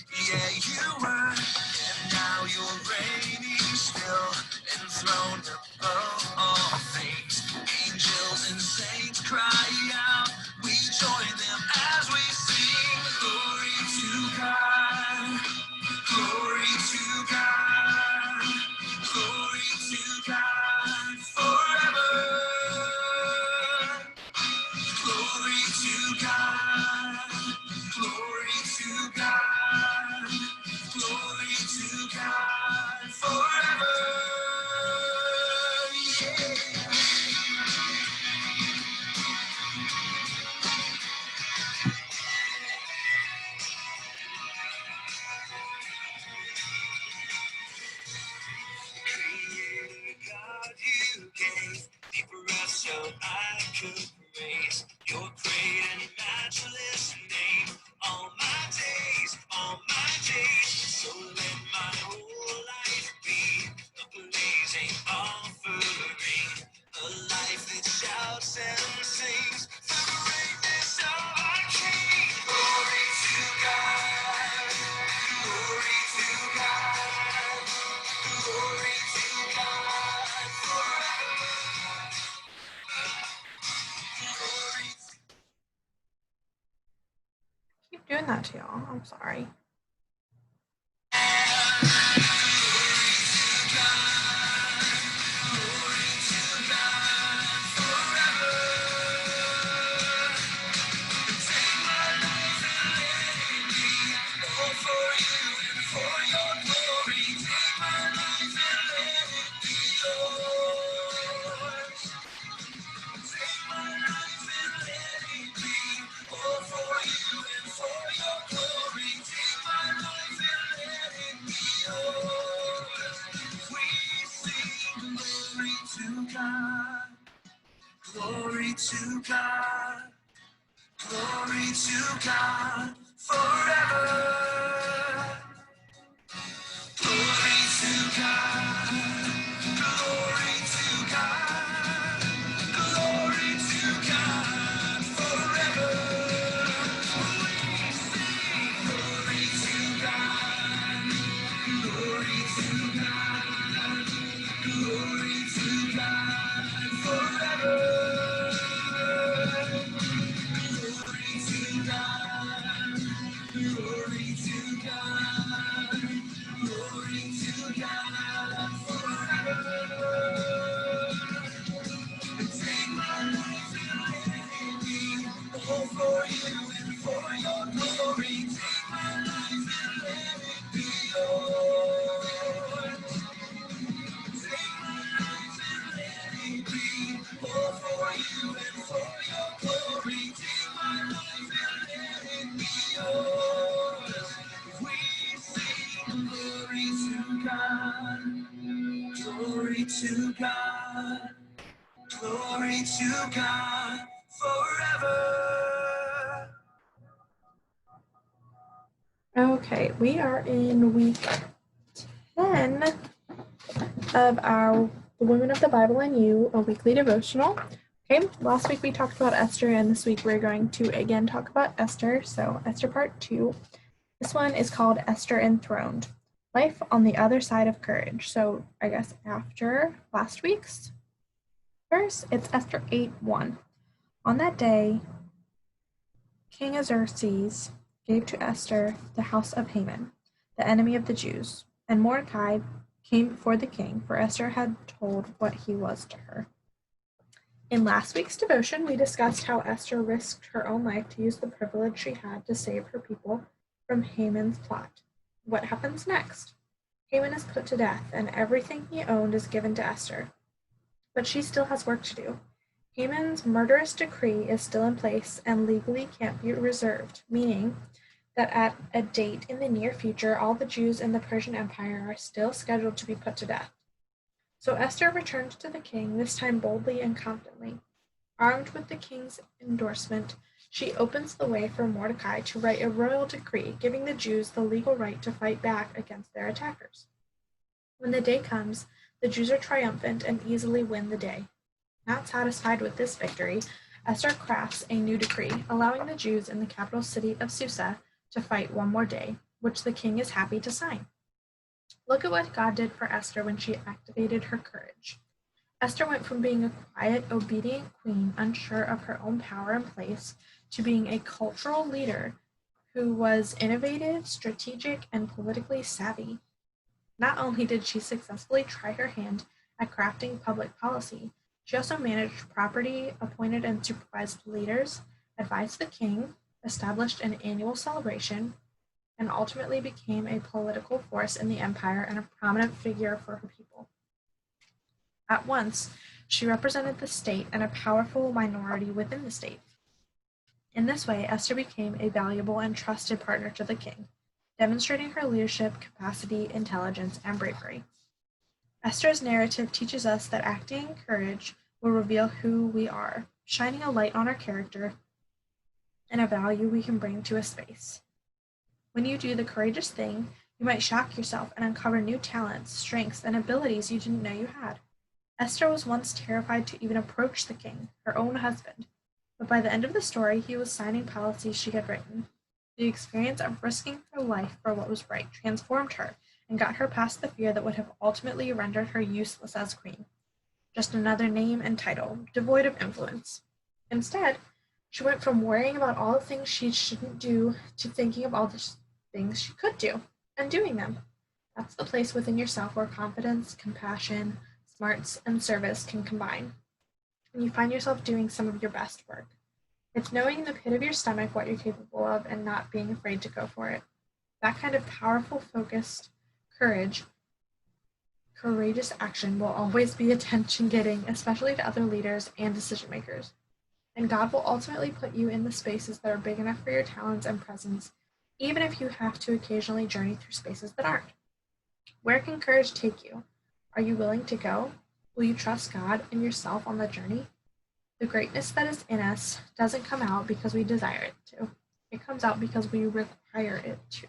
Yeah, you were, and now you're reigning still, enthroned above all things. Angels and saints cry out, we join them as we sing. Glory to God, glory to God, glory to God forever. Glory to God, glory to God, glory to God forever. Yeah. Creator God, you gave me breath so I could praise your great and matchless name. All my days, so let my whole life be a blazing offering, a life that shouts and sings the greatness of our King. Glory to God, glory to God. Glory to God forever. Glory Keep doing that to y'all. I'm sorry. all for you and for your glory. Take my life and let it be yours. Take my life and let it be all for you and for your glory. Take my life and let it be yours. We sing glory to God. Glory to God, glory to God forever. Glory to God, glory to God, glory to God forever. We sing glory to God, glory to God, glory to God forever. Glory to God, glory to God, glory to God forever. Take my life and let it be all for you and for your glory. Take my life and let it be yours. Take my life and let it be all for you and for your glory. Take my life and let it be yours. We sing glory to God, glory to God, glory to God forever. Okay, we are in week 10 of our The Women of the Bible and You, a weekly devotional. Okay, last week we talked about Esther, and this week we're going to again talk about Esther. So, Esther part 2. This one is called Esther Enthroned, Life on the Other Side of Courage. So, I guess after last week's verse, it's Esther 8:1. On that day, King Xerxes gave to Esther the house of Haman, the enemy of the Jews, and Mordecai came before the king, for Esther had told what he was to her. In last week's devotion, we discussed how Esther risked her own life to use the privilege she had to save her people from Haman's plot. What happens next? Haman is put to death, and everything he owned is given to Esther. But she still has work to do. Haman's murderous decree is still in place and legally can't be reserved, meaning that at a date in the near future, all the Jews in the Persian Empire are still scheduled to be put to death. So Esther returns to the king, this time boldly and confidently. Armed with the king's endorsement, she opens the way for Mordecai to write a royal decree giving the Jews the legal right to fight back against their attackers. When the day comes, the Jews are triumphant and easily win the day. Not satisfied with this victory, Esther crafts a new decree, allowing the Jews in the capital city of Susa to fight one more day, which the king is happy to sign. Look at what God did for Esther when she activated her courage. Esther went from being a quiet, obedient queen, unsure of her own power and place, to being a cultural leader who was innovative, strategic, and politically savvy. Not only did she successfully try her hand at crafting public policy, she also managed property, appointed and supervised leaders, advised the king, established an annual celebration, and ultimately became a political force in the empire and a prominent figure for her people. At once, she represented the state and a powerful minority within the state. In this way, Esther became a valuable and trusted partner to the king, demonstrating her leadership, capacity, intelligence, and bravery. Esther's narrative teaches us that acting in courage will reveal who we are, shining a light on our character and a value we can bring to a space. When you do the courageous thing, you might shock yourself and uncover new talents, strengths, and abilities you didn't know you had. Esther was once terrified to even approach the king, her own husband, but by the end of the story, he was signing policies she had written. The experience of risking her life for what was right transformed her and got her past the fear that would have ultimately rendered her useless as queen. Just another name and title, devoid of influence. Instead, she went from worrying about all the things she shouldn't do to thinking of all the things she could do and doing them. That's the place within yourself where confidence, compassion, smarts, and service can combine. And you find yourself doing some of your best work. It's knowing in the pit of your stomach what you're capable of and not being afraid to go for it. That kind of powerful, focused courageous action will always be attention-getting, especially to other leaders and decision-makers. And God will ultimately put you in the spaces that are big enough for your talents and presence, even if you have to occasionally journey through spaces that aren't. Where can courage take you? Are you willing to go? Will you trust God and yourself on the journey? The greatness that is in us doesn't come out because we desire it to. It comes out because we require it to.